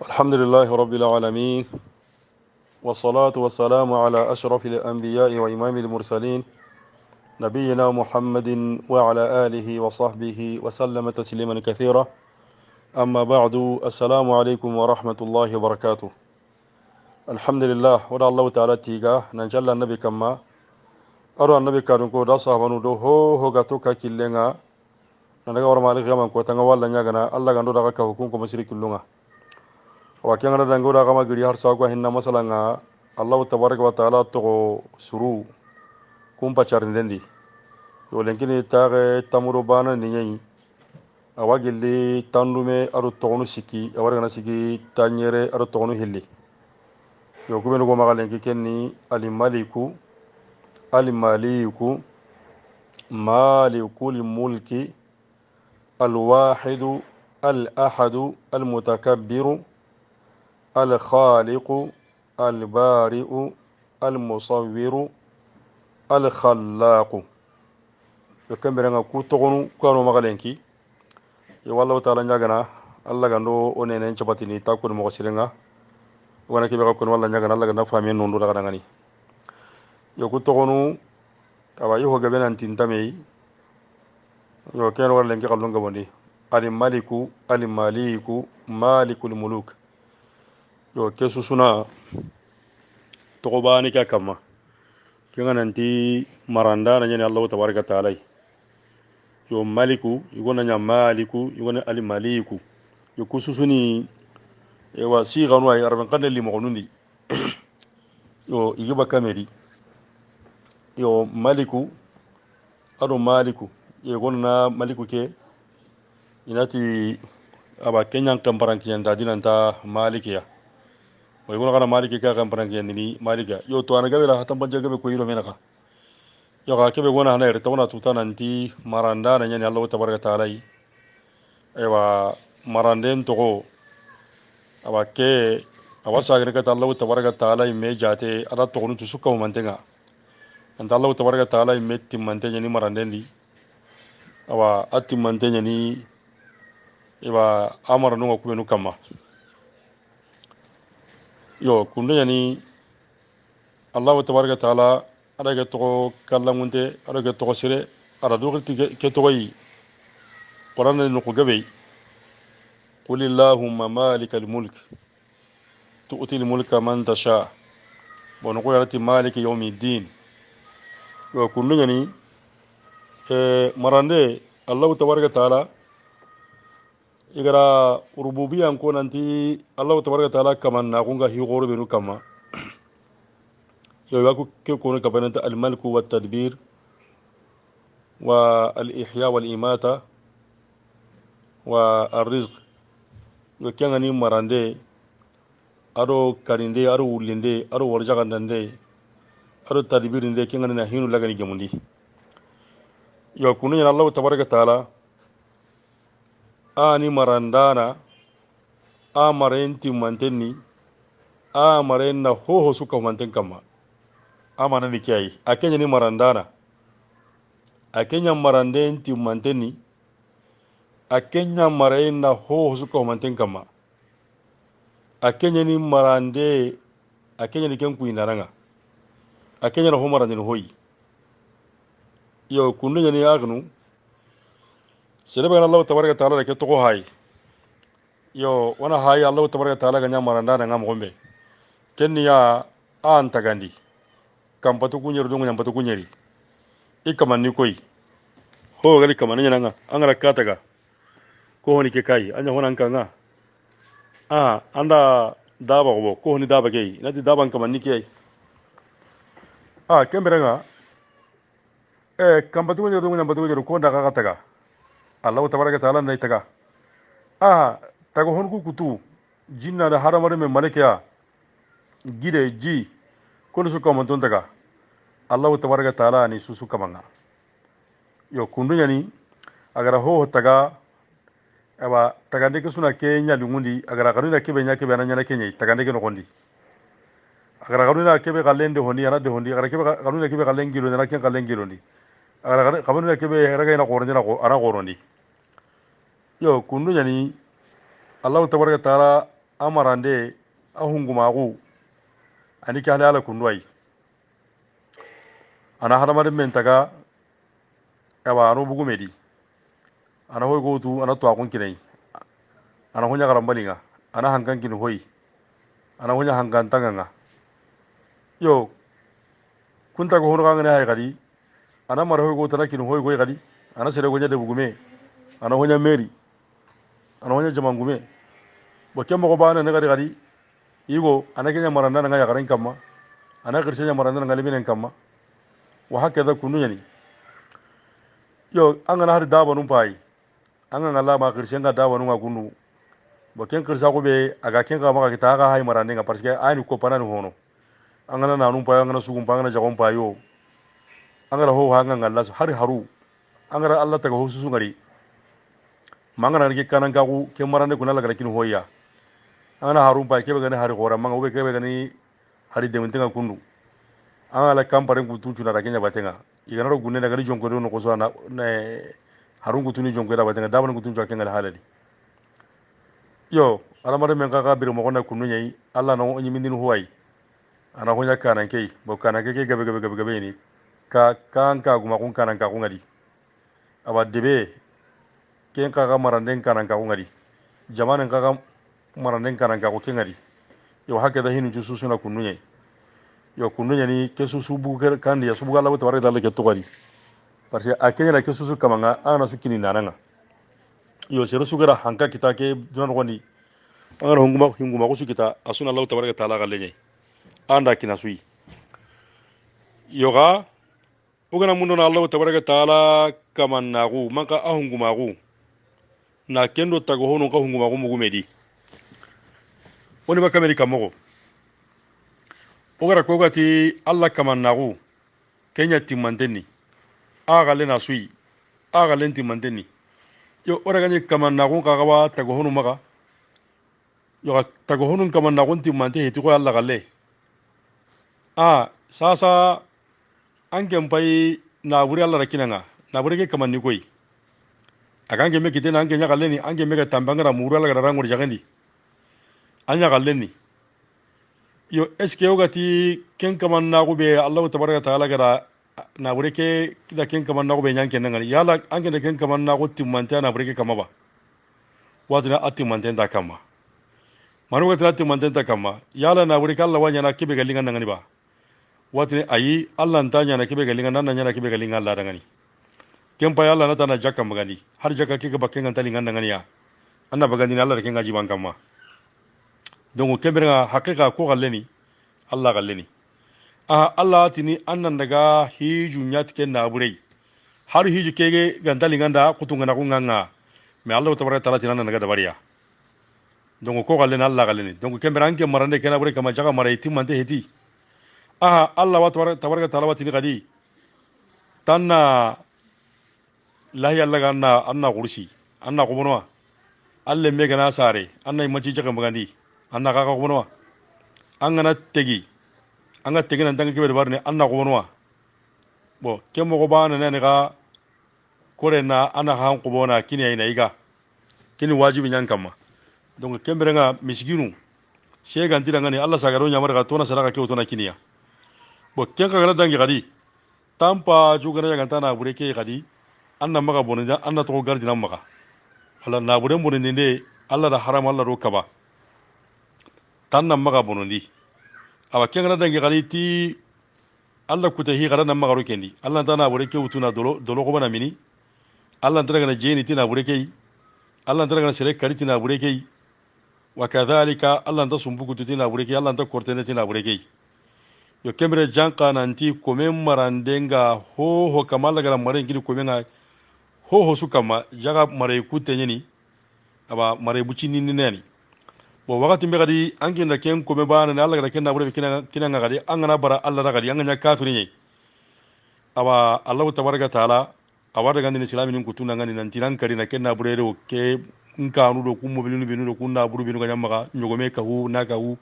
الحمد لله رب العالمين، والصلاة والسلام على أشرف الأنبياء وإمام المرسلين نبينا محمد وعلى آله وصحبه وسلم تسليما كثيرا. أما بعد، السلام عليكم ورحمة الله وبركاته. الحمد لله ودا الله تعالى تيغا ننجل النبي كما أرى النبي كارنكو دا صحبانو دو هو غاتوكا كيلنغا ننغا ورمالي غامان كو تنغا والا نياغنا الله غاندو دا غاكا حكومكو مسيري كلونغا wakengana dangoda kama giri har sago hinna masalanga Allah tabaraka wa taala to suru kumpa charndendi yo lenkini tare tamuro bana ni nyai awagilli tandume aru togonu siki awargana siki tanyere aru togonu hilli yo kubeno go magalenki kenni alimaliku alimaliku malikul mulki الواحد الأحد المتكبر الخالق البارئ المصور الخلاق يكمبرنا كوتغونو كانو مغالنكي يوالله تعالى نياغنا الله غاندو اونين نشباتيني تاكو مو سيرنغا وانا كي بيغا كون والله نياغنا الله غانا فامي نوندو داغا غاني يو كوتغونو ابا يو غابن انتين تامي يو كين ولا لنكي خالون غبوندي الملك المالك مالك الملوك yo kesu suna togobani ka kama kinga nanti maranda na nyani Allah tabaraka taala yo maliku yugona nya maliku yugona ali maliku yo kususuni e wasi ganu ay arban kan li mogonundi yo igiba kameri yo maliku ado maliku yugona maliku ke inati aba kenyan kamparan kiyanda dinanta malikiya way gona kana maliki ka kan parangi ni malika yo to ana gabe la hatan banje gabe ko yiro menaka yo ka kebe gona na irta wana tuta nanti maranda na nyani Allah tabaraka taala ewa maranden to go awake awasa gane ka Allah tabaraka taala me jate ada to gonu suka mo mantenga anta Allah tabaraka taala me timmante nyani maranden di awa atimmante nyani ewa amara no ko benu kama yo kundu yani Allah tabaraka taala ada ga to kallamunte ada ga to sire ada do ke to yi Quran no ko gabe qul illahumma malikal mulk tu'ti al mulka man tasha wa naqulu ati maliki yawmiddin yo kundu yani marande Allah tabaraka taala igara rububiyan ko nanti Allah tabaraka taala kaman na kunga hi goro benu kama yo yaku ke ko no kabananta al malku wat tadbir wa al ihya wal imata wa ar rizq yo kengani marande aro karinde aro ulinde aro warjagandande aro tadbirinde kengani na hinu lagani gemundi yo kunu ya Allah tabaraka taala ani marandana a marenti mantenni a marenna hoho suka manten kama amana ni kiyai akenya ni marandana akenya marandenti mantenni akenya marenna hoho suka manten kama akenya ni marande akenya ni kenku inaranga akenya no marande no hoyi yo kunu ni agnu Sebab Allah tabaraka taala ke toko hay yo wana hay Allah tabaraka taala ganya maranda na ngam gombe kenni ya an tagandi kam patu kunyer dungu nyam patu kunyeri ikaman ni koy ho gali kaman nya nga angara kataga ko honi ke kai anya honan kanga anda daba go ko honi daba kei nati daba kaman ni kei kemberanga kam patu kunyer dungu nyam patu kunyer ko ndaga kataga Allah tabaraka taala nay taga tago honku kutu jinna da haramare me malekya gide ji kono su kama ton taga Allah tabaraka taala ni susu kamanga yo kundu yani agara ho taga aba tagande ke suna kenya lungundi agara kanuna kebe nya kebe ananya kenya tagande ke no gondi agara kanuna kebe galende honi ana de hondi agara kebe kanuna kebe galengiro na ken galengiro ndi agara kanuna kebe raga ina gorndi na ana gorondi yo kundu yani Allah tabaraka taala amarande ahungumagu ani ke halala kunduai ana hadamaren men taga ewa anu bugumedi ana hoy gotu ana to akun kinai ana hunya garambalinga ana hankan kin hoy ana hunya hankan tanganga yo kunta go hono ngane hay gadi ana mar hoy gotu na kin hoy goy gadi ana sere gonya de bugume ana hunya meri ana hunya jamangume bo kemmo ko bana ne gadi gadi igo ana kenya maranda nga ya garan kamma ana kirsenya maranda nga libinen kamma wa hakaza kunu yani yo an gana har daba nun pai an ga Allah ma kirsen ga daba nun ga kunu bo ken kirsa ko be aga ken ga maka kita ga hay marande nga parce que ani ko panan hono an gana na nun pai an gana sugun pai an gana jagon pai yo an gana ho ha nga Allah har haru an gana Allah ta ga ho susu ngari mangana ke kanan ga ku ken marande kunala ga kin hoya an gana harun pai ke be gani har hora manga be ke be gani hari de mintenga kundu an ala kampare kutu tuna da kenya batenga igana ro gunne daga ni jonko do no ko so na harun kutu ni jonko da batenga daban kutu jwa kengal halali yo ala mare men kaka bir mo kona kunu nyai alla no onyi mindin huwai ana honya kana kei bo kana ke gabe ni ka kan ka guma kun kana ka kun ngadi aba debe ken kaka maranden kana ka kun ngadi jamanen kaka maranden kana ka ko kengadi yo hakke da hinu jusu suna kunu nyai yo kunu nyani ke susu bugu kan ya subu Allah tawara da Allah ke togari parce que akenya la ke susu kamanga ana su kini nananga yo sero sugara hanka kita ke dunan woni ana hunguma ko su kita asuna Allah tawara taala galle nyai anda kina sui yoga ugana mundo na Allah tawara taala kamannagu maka ahungumagu na kendo tago hono ka hungumagu mugumedi woni baka amerika mogo ogara kogati Allah kamannagu kenya timmantenni agale na sui agale timmantenni yo ora gani kamannagu kagawa tago honu maga yo tago honu kamannagu timmante heti ko Allah galle sasa angem pai na buri Allah rakinanga na buri ke kamanni koi agange me kitena ange nya galle ni ange me ga tambangara muru Allah ga rangur jagandi anya galle ni yo eske yogati ken kaman na go be Allah tabaraka taala gara na bure ke da ken kaman na go be nyanken nan yala anke da ken kaman na go timmanta na bure ke kama ba wadina atimanta da kama manu ga atimanta da kama yala na bure Allah wanya na kibe galingan nan ba wadina ayi Allah ntanya na kibe galingan nan na kibe galingan Allah dangani ken pa yala na tana jakka magani har jakka ke ga bakken an talingan nan ya anna bagandi Allah da ken gaji ban kama donc kembere hakika ko galleni Allah galleni Allah tini annan daga hiju nyatke na burei har hiju kege gandali ganda kutunga na kunganga me Allah tabaraka taala tinan daga dabariya donc ko galleni Allah galleni donc kembere anke marande kana burei kama jaga marai timante heti Allah wa tabaraka taala watini gadi tanna lahi Allah ganna anna kursi anna kubunwa Allah me gana sare anna imaci jaga magandi anna kaka kubonowa an gana tegi an ga tegi nan dangi kibe barne anna kubonowa bo kemo ko bana ne ga kore na ana han kubona kini ina iga kini wajibi nyan kama donc kembere nga miskinu shega ndira ngani Allah sagaro nyamar ga tona saraka ke tona kiniya bo kenka gana dangi gadi tampa jugana ya gantana bureke gadi anna maga bonida anna to gardina maga wala na buren boninde Allah da haram Allah ro kaba tannan maga bonondi awa kengana dangi galiti Allah kutahi gara nan maga rokendi Allah tana bore ke utuna dolo ko bana mini Allah tana gana jeni tina bore ke Allah tana gana sere kariti na bore ke wa kadhalika Allah ta sumbuku tina bore ke Allah ta kortene tina bore ke yo kemre janka nanti komen marandenga ho kamala gara mare ngiri komenga ho su kama jaga mare kutenye ni aba mare bucini ni nani bo wakati be gadi angi na ken ko be bana Allah gada ken na bure kina ngadi angana bara Allah gadi anganya kafiri ni aba Allah tabaraka taala awada gandi ni islami nin kutuna ngani nan tinan kari na ken na bure ro ke nkanu do kummo binu binu do kunna buru binu ganya maka nyogome ka hu na ka hu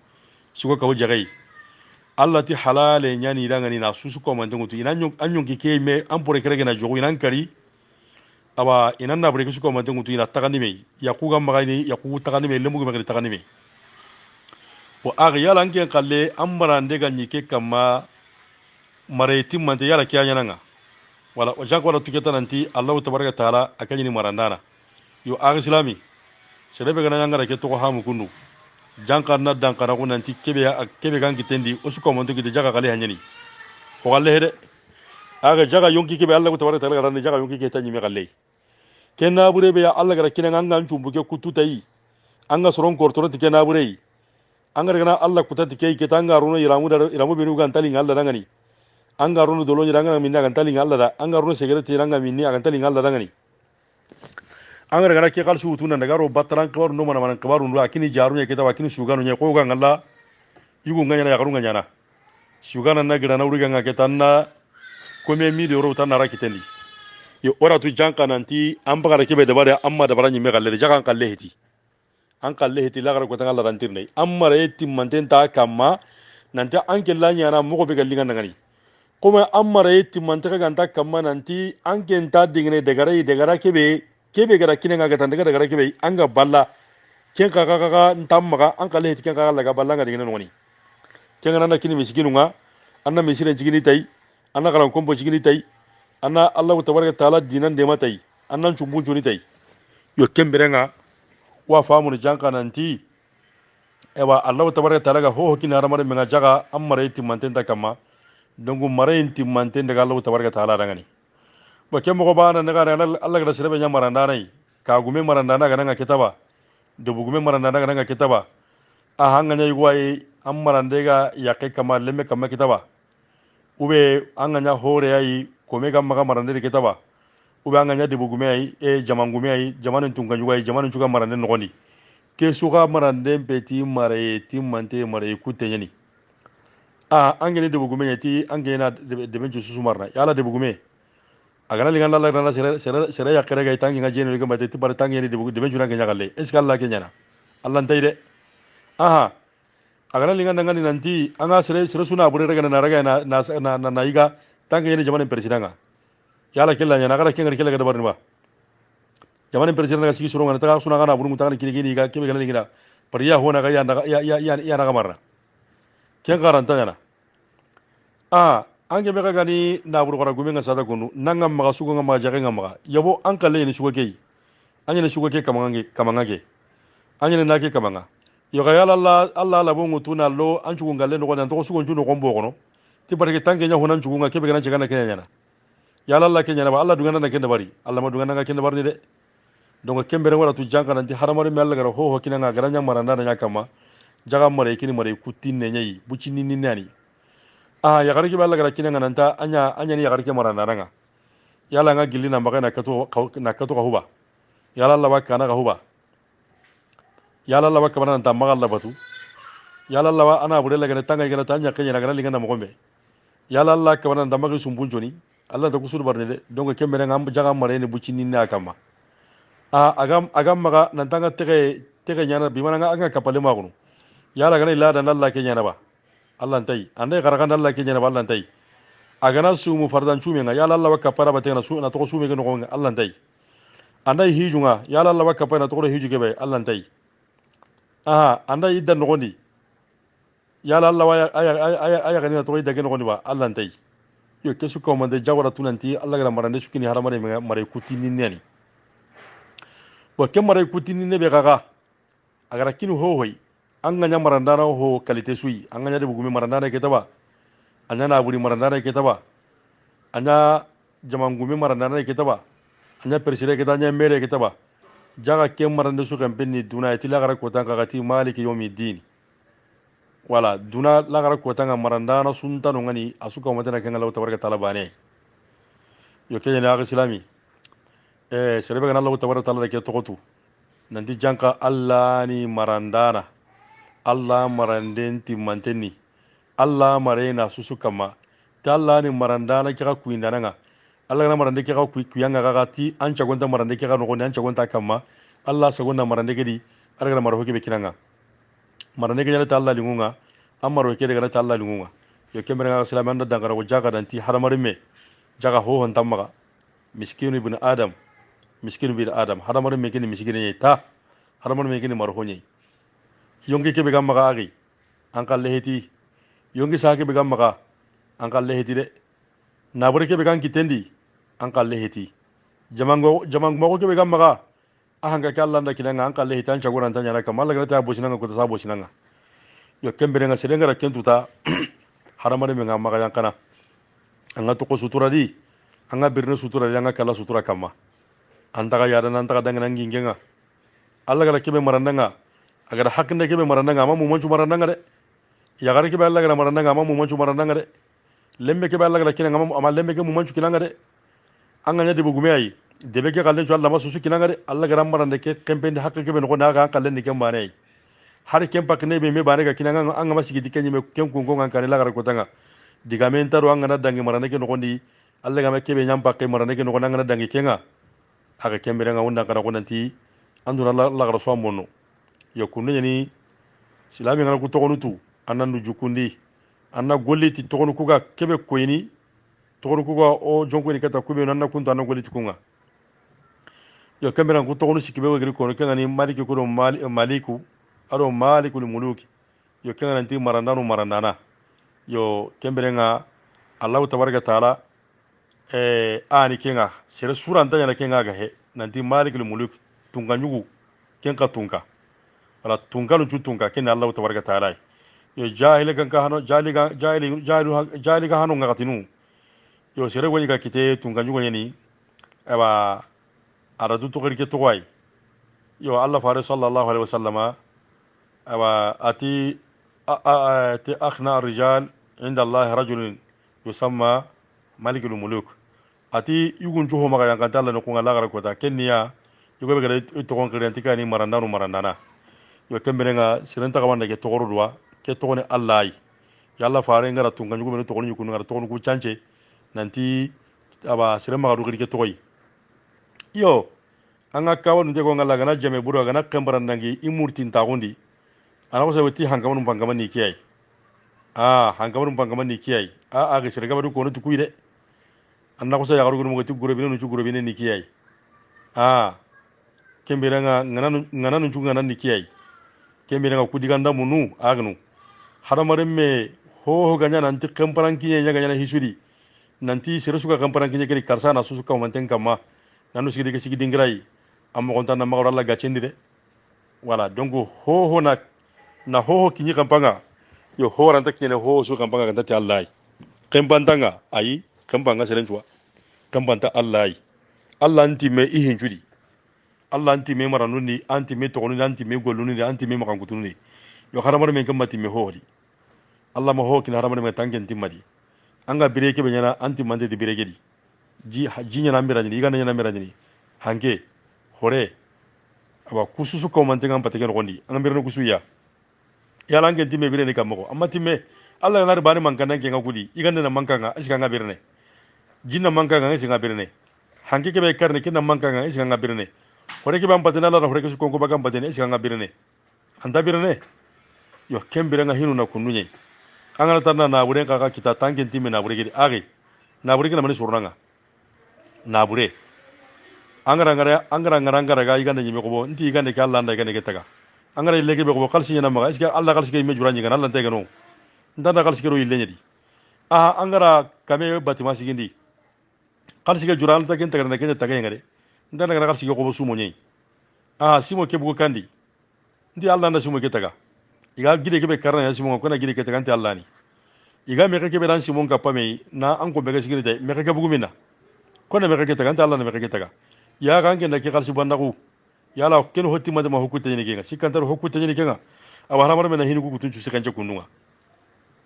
suko ka hu jagai Allah ti halale nyani dangani na susu ko man tungu inan anyon ki ke me an bure kere na jogo inan kari aba inan na bure ko man tungu ina tagani me yakuga magani yakugu tagani me lemugo magani tagani me wa aga yala anke kalle ammarande ganyi ke kama mareti mante yala kiya nga wala o jako wala tuketa nanti Allah tabaraka taala akanyini marandana yo aga islami serebe gana ngara ke to hamu kunu janka na dankana ko nanti kebe kan kitendi o suko monto kite jaga kale hanyani ko galle hede aga jaga yonki kebe Allah tabaraka taala garande jaga yonki ke tanyi me galle kenna bure be ya Allah gara kinan an gan chumbuke kututai anga soron kortoro tike na bure anga gana Allah kutati ke ke tanga runo iramu binu gan tali Allah dangani anga runo dolo nyanga minna gan tali Allah da anga runo segere tiranga minni gan tali Allah dangani anga gana ke kalsu utuna daga ro batran kabaru no mana kabaru ndo akini jarunya ke ta wakini sugano nya ko gan Allah yugo nganya ya garunga nyana sugana na gida na uriga ngake tanna kome mi de ro tanna rakitendi yo ora tu janka nanti an bagara kebe da bare amma da baranyi me galle jaga kalle heti an kalle heti lagara ko tanga larantir nei amma reti manten ta kamma nanti an kella nyana mo ko be gallinga ngani kuma amma reti mantaka ganta kamma nanti an kenta dingne degara kebe gara kinanga ga tanda degara kebe an ga balla ken ka ntamma an kalle heti ken ka laga balla ga dingne ngoni ken na kini miskininga anna misiren jigini tai anna garan kombo jigini tai anna Allah tabaraka taala dinan de matai annan chumbu joni tai yo kemberenga wa famu janka nanti ewa Allah tabaraka taala ga ho kina ramare menga jaga amare timmanten ta kama dongu mare timmanten daga Allah tabaraka taala dangani ba kemmo ko bana daga Allah ga sirbe nya maranda nai ka gume maranda na ga nga kitaba de bugume maranda na ga nga kitaba a hanga nya yuwai ammarande ga yakai kama lemme kama kitaba ube anga nya hore yayi kome ga maga marande ke taba ube anga nya debu gume ay jamangume ay jamanen tunga juga ay jamanen juga marande nogoni ke suga marande peti mare timmante mare kutenyani angene debu gume yati angena de benju susu marna yala debu gume agana lingan Allah rana sere yakere ga tangi ngajene ga mate ti bar tangi ni debu de benju na kenya galle eska Allah kenya na Allah ntaide agana lingan ngani nanti anga sere suna bure daga na raga na iga tanga yene jamanen persidanga yala kella nya nagara kenga kella ga barni ba jamanen persidanga ga sigi suru ngana ta suna kana buru mutaka kini kini ga kebe gala lingira pariya hona ga ya naga marra ken garanta yana ange mega gani na buru kora gumenga sada kunu nanga maga sugo nga maga jage nga maga yabo an kalle ni sugo kei anya ni sugo kei kamangage anya ni nake kamanga yo ga yala Allah la bongo tuna lo an sugo ngalle no ko to sugo njuno ko mbogono ti barke tanke nya honan sugo nga kebe gana jagana kenya na yala Allah kenya na ba Allah dungana na kenda bari Allah ma dungana nga kenda bari de donc kembere wala tu janka nanti haramari me Allah gara ho kina nga garanya maranda na kama jaga mare kini mare kutinne nyai bucini ni nani ya garki balla gara kina nga nanta anya ni ya garki maranda nga yala nga gilli na magana kato ka huba yala Allah baka na ka huba yala Allah baka maranda nanta magal batu yala Allah ana bude la gara tanga gara tanya kenya na gara linga na mogombe yala Allah ka maranda magi sumbun joni Allah ta kusur barne de donc kembere nga jaga mare ni bucini ni akama agam maga nantanga tege nyana bi mana nga kapale magunu yala gana illa dan Allah ke nyana ba Allah ntai ande garagan Allah ke nyana ba Allah ntai agana sumu fardan chume nga yala Allah wakapara batena su na to sume ke no nga Allah ntai andai hijunga yala Allah wakapara na to hiju ke be Allah ntai andai idan no gondi yala Allah wa aya gani na to idan ke no gondi ba Allah ntai yo kesu ko mande jawara tunanti Allah gara marande sukini haramare mare kutini nani bo kemare kutini ne be gaga agara kinu hohoi anga nya marandana ho kalite sui anga nya de bugume marandana ke taba anya na buri marandana ke taba anya jamangume marandana ke taba anya persire ke tanya mere ke taba jaga ke marande su kan penni duna itila gara ko tan kagati maliki yawmiddin wala duna la gara ko tan marandana sunta no ngani asuka matana kan Allah tabaraka taala bane yo ke nya ga islami serebe kan Allah tabaraka taala ke tokotu nanti janka Allah ni marandana Allah maranden timmantenni Allah marena susu kama ta Allah ni marandana kira kuindana nga Allah na marande kira kuyanga gagati an chagonta marande kira no an chagonta kama Allah sagonna marande kedi arga maro ke bekinanga marande kedi ta Allah lingunga amaro ke daga ta Allah lingunga yo kemere nga islaman da dangara ko jaga danti haramare me jaga ho hon tamma miskinu ibn adam haramare me kini miskine ta haramare me kini maro honye yonge kebe gamma agi an kalle heti yongi sake be gamma an kalle heti de nabure ke be kan kitendi an kalle heti jamango ke be gamma ahanga kalla nda kinanga an kalle heti an chagura tanya na kamalla gata bosinanga ko ta bosinanga yo kembere nga sedenga ra kentuta haramare me ngamma ga yankana anga to ko sutura di anga birne sutura di anga kala sutura kamma antaga yada nantaga dangana ngingenga alla gara kebe marandanga agara hakne kebe marandanga ma mumanchu marandanga de yagara kebe alla gara marandanga ma mumanchu marandanga de lembe kebe alla gara kinanga ma lembe ke mumanchu kinanga de anga nya de bugume ay debe ke kallen chu alla ma susu kinanga de alla gara marande ke kempende hakke kebe no na ga kallen ni kemba ne har kempa kne be me bare ga kinanga anga ma sigi dikenye me kem kungo ngan kare la gara kotanga diga men taro anga na dangi marande ke no gondi alla ga me kebe nyampa ke marande ke no gonanga na dangi kenga aga kembere nga wunda kana konanti anduna la gara so monno yo kunni ni silami ngana ku togonu tu anandu jukundi anna golliti togonu kuga kebe koyni togonu kuga o jonko ni kata kube nanna kunta anna golliti kunga yo kembere ku togonu sikibe wagri kono kenga ni maliki ko maliku ado malikul muluki yo kenga nanti marandana yo kembere nga allah tabaraka taala ani kenga sere sura anta yana kenga ga he nanti malikul muluk tunga nyugu kenka tunga wala tunga lu tunga ken Allah tabaraka taala yo jahile kan ka hano jahili ga hano ngatinu yo sere woni ga kite tunga nyugu yani aba ara du to ke to wai yo Allah faris sallallahu alaihi wasallama aba ati akhna rijal inda Allah rajulun yusamma malikul muluk ati yugun joho maga yang kantala no kunga lagara kota kenya yugo be gare to kon kare antika ni marandana yo kembere nga sirenta ka wanda ke to gorudwa ke to ne allah ya allah faare ngara tunga yugo be to kon yugo ngara to kon ku chance nanti aba sirema ga dugiri ke to yi yo anga kawo nde ko ngala gana jame buru gana kembaran nangi imurtin ta gondi ana ko sabati hangamun bangaman ni kiyai hangamun bangaman ni kiyai ga sirga badu ko no tukuide anna ko sa ya garu mo gati guro bine no chu guro bine ni kiyai kembere nga ngana no chu ngana ni kiyai kembere nga kudiganda munu agnu haramare me ho ganya nanti kamparan kiye nya ganya hisuri nanti serusuka kamparan kiye keri karsa na susuka manten kama nanu sigi dingrai amma konta na magara la gachendi de wala donc ho na ho kinyi kampanga yo ho ranta kine ho su kampanga kan tati allah kembantanga ayi kambanga serenchwa kambanta allah allah anti me ihin judi allah anti me maranuni anti me togoni anti me goluni anti me makangutuni yo haramar men kamati me hori allah ma ho kin haramar men tangen timadi anga bireke be nyana anti mande di bireke di ji nyana mirani igana nyana mirani hange hore aba kususu ko mantenga pateke ngondi anga mirano kusuya yala angen timme birene kamako amma timme allah na bani mankana ke ngakudi iganda na mankanga isika ngabirne jinna mankanga isika ngabirne hange ke be karne kinna mankanga isika ngabirne hore ke bam patena la hore ke su kongo bagam patene isika ngabirne anda birne yo kembiranga hinu na kununye angana tanna na bure ka kita tangen timme na bure gidi age na bure kana mani surnanga na bure angara ga iganda nyime ko bo nti iganda ka Allah nda iganda ketaga angara ilege be ko kalsi nyana maga iska Allah kalsi ke me juranyi kana Allah tege no ndanda kalsi ke ro ilenya di angara kame batima sigindi kalsi ke juran ta kenta kana kenya taga ngare ndanda kana kalsi ke ko bo sumo nyai simo ke bu kandi ndi Allah nda simo ketaga iga gide ke be karna ya simo ko na gide ketaga nti Allah ni iga me ke be ran simo ngapa me na an ko be ga sigindi dai me ke bugu minna ko na me ke ketaga nti Allah na me ke ketaga ya kan ke na ke kalsi bandaku yala ken hotti ma hokkuta ni kenga sikantar hokkuta ni kenga aba haramar men hinu ku tunchu sikanje kununga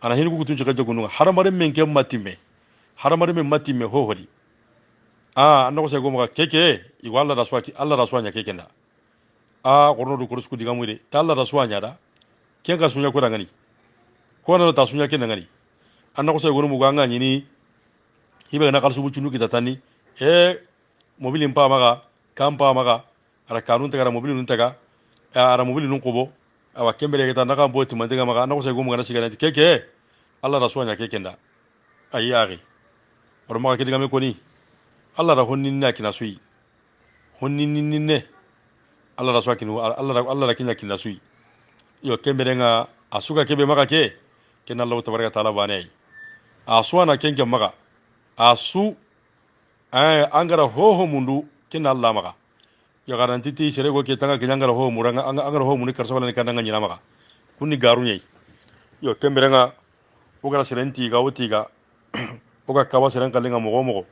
ana hinu ku tunchu kanje kununga haramar men ke matime haramar men matime ho hodi annako se gomo keke igo Allah raswaki Allah raswanya keke nda korno du kurusku diga muide ta Allah raswanya da kenga sunya ko dangani ko na ta sunya ken dangani annako se gono mu ganga ni hibe na kalsu buchunu kitatani mobilin pa maga kampa maga ara kanun tagara mobilin nun taga ara mobilin nun qobo awa kembere kita naka boti mandenga maga nako se gomu ngana sigana keke Allah raswanya keke nda ayari or maga kidiga me koni Allah ra honnin na kina sui honnin ne Allah raswa kinu Allah ra kinya kina sui yo kembere nga asuga kebe maka ke ken Allah tabaraka taala bane aswana ken ke maka asu angara hoho mundu ken Allah maka ya garanti ti sere go ke tanga kenyangara ho muranga angara ho muni karsa wala ni kananga nyina maka kunni garunyai yo kemberenga ogara serenti ga otiga oga kawa seren kalenga mogo mogo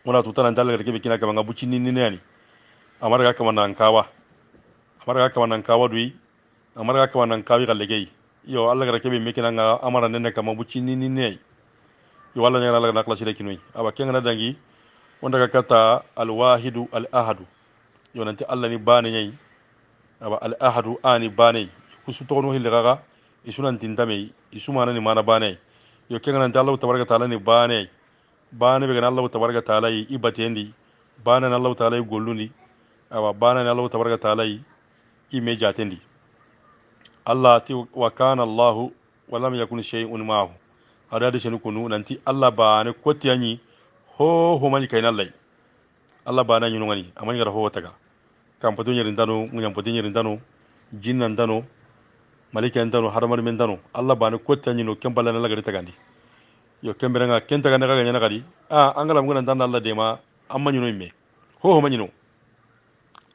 ona tutana ndalla ke be kina kama ngabuchi nini nani amara ga kama nan kawa amara ga kama nan kawa dui amara ga kama nan kawi gallegei yo alla gara kebe mekina nga amara nene kama buchi nini nei yo walla ne alla na klasi kinui aba kenga na dangi onda ga kata al wahidu al ahadu yo nanti alla ni bane nyai aba al ahadu ani bane kusu to no hilga isunan tintame isumana ni mana bane yo kenga nanti Allah tabaraka taala ni bane bane be gana Allah tabaraka taala yi ibatendi bane na Allah taala yi gollundi aba bane na Allah tabaraka taala yi ime jatendi Allah ti wa kana Allah wa lam yakun shay'un ma'ahu adade shenu kunu nanti Allah bane kotiyanyi ho mani kayna Allah bana nyinu ngani amani gara ho taga kam patu nyirin dano munyam patu nyirin dano jinnan dano malika ndano haramar men dano Allah bane kotiyanyi no kembala na lagari tagandi yo kemberenga kenta ga naga nyana kadi angala mungana ndanna Allah de ma amma nyino imme ho manyino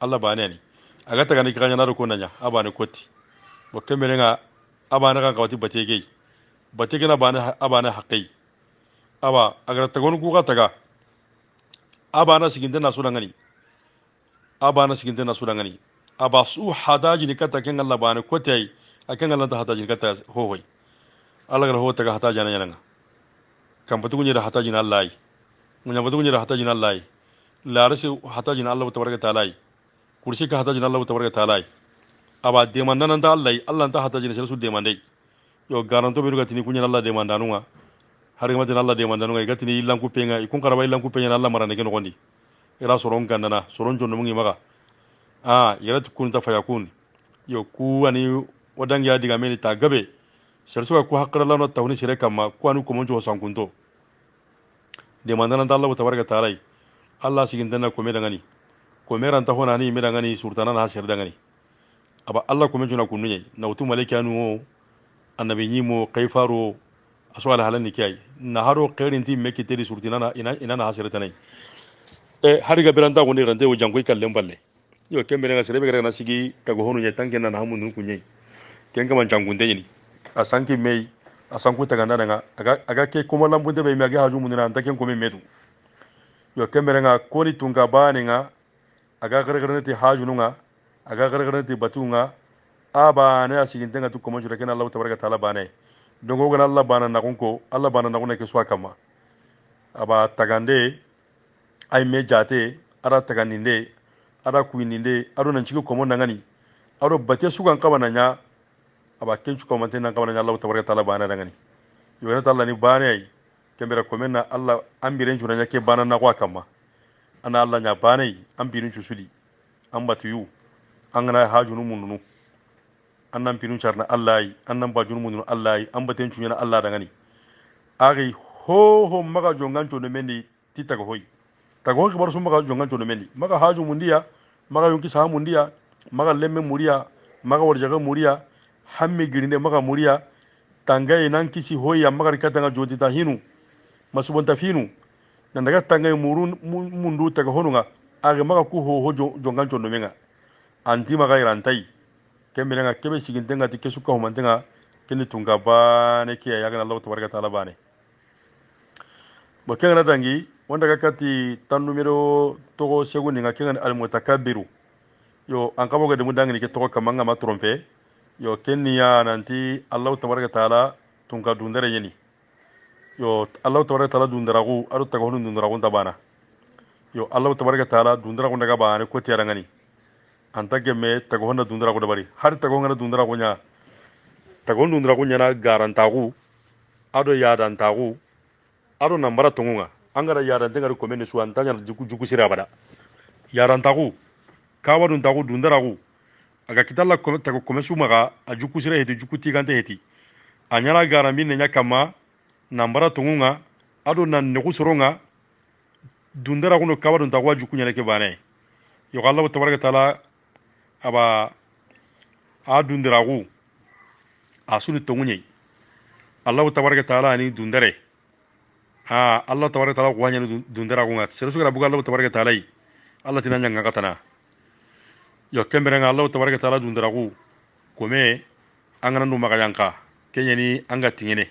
Allah bane ni aga taga ni kanya na ko nanya abane koti bo kemberenga abana kan kawati batege na bana abana haqqi aba agar tagon ku ka taga abana siginde na sudangani abana siginde na sudangani aba su hadaji ni kata ken Allah bana kotai akan Allah ta hadaji ni kata hohoi Allah gar ho taga hataji na nyanga kan patu kunya da hataji na Allah munya patu kunya da hataji na Allah la rasi hataji na Allah tabaraka taala kursi ka hataji na Allah tabaraka taala aba demandan da Allah ta hataji na su demandai yo garanto be gatini kunya Allah demandanunga har gamata Allah demandanunga gatini illan ku penga ikun karaba illan ku penga Allah marane ken gondi ira soron gandana soron jondo mungi maga yarat kun ta fayakun yo ku ani wadang ya diga meni ta gabe sersuka ku hakkara lano tawni sire kama ku anu ko monjo sankunto demandan da Allah tabaraka taala Allah sigindana ko medangani ko meran ta hona ni medangani sultanan ha sir dangani aba Allah ko menjuna kununye na utu malika anu annabi nyimo kayfaro aswala halani kiyai na haro qerin ti meki tedi surtina ina na hasirata nay har ga biranta ko ne rante o jangoy kallem balle yo kembere na serebe gara na sigi tago honu nya tanke na hamu nun kunye kenga man jangunde ni asanki mei asanku taga na aga ke kuma lambunde be mega haju munina antaken ko metu yo kembere nga koni tunga bani nga aga gara ti haju nunga aga gara ti batunga aba ne asigin tenga tu komo jura ken Allah tabaraka taala bane dongo gana Allah bana na kunko Allah bana na kunna ke swa kama aba tagande ay me jate ara tagandinde ara kuininde aro nan cigo komo nangani aro bate sugan kaba nanya aba kenchu komo ten nan kaba nanya Allah tabaraka taala bana dangani yona taala ni bane ay kembera komenna Allah ambiren jura nya ke bana na kwa kama ana Allah nya bane ambirin chusuli ambatu yu angana hajunu mununu annan pinu charna Allah yi annan ba jurmu Allah yi an baten cunya na Allah da ngani agi ho maga jongan to mendi tita go hoy tago bar sun maga jongan to mendi maga haju mundiya maga yonki sa mundiya maga lemme muriya maga warjaga muriya hamme girinde maga muriya tangay nan kisi hoya maga rikata nga jodi ta hinu masubon ta finu nan daga tangay murun mundu tago honunga agi maga ku ho jongan to menga anti maga irantai kembere nga kebe sigintenga tike suka humantenga kini tunga bane kiya yaga Allah tabaraka taala bane bokenga na dangi wanda kakati tan numero togo segundi nga kenga al mutakabbiru yo an kabo ga demu dangi ke togo kamanga ma trompe yo kenya nanti Allah tabaraka taala tunga dundare yeni yo Allah tabaraka taala dundaragu adu tago honu dundaragu tabana yo Allah tabaraka taala dundaragu daga bane ko tiarangani anta gemme tago honna dundara ko dabari har tago ngana dundara ko nya tago dundara ko nya na garantagu ado yadantagu ado nambara tongunga angara yadantenga ko meni su antanya juku sira bada yadantagu kawa duntagu dundara ko aga kitalla ko tago ko mesu maga a juku sira heti juku tigante heti anyala garambi nya kama nambara tongunga ado nan ne kusoronga dundara ko no kawa duntagu juku nya ke bane yo Allah tabaraka taala aba a dundiragu asuni tongunye Allah tabaraka taala ni dundare Allah tabaraka taala ko wanya dundara ko ngat sere sugara buga Allah tabaraka taala Allah tinanya ngakatana yo kembere Allah tabaraka taala dundara ko kome angana no magayanka kenyani anga tingene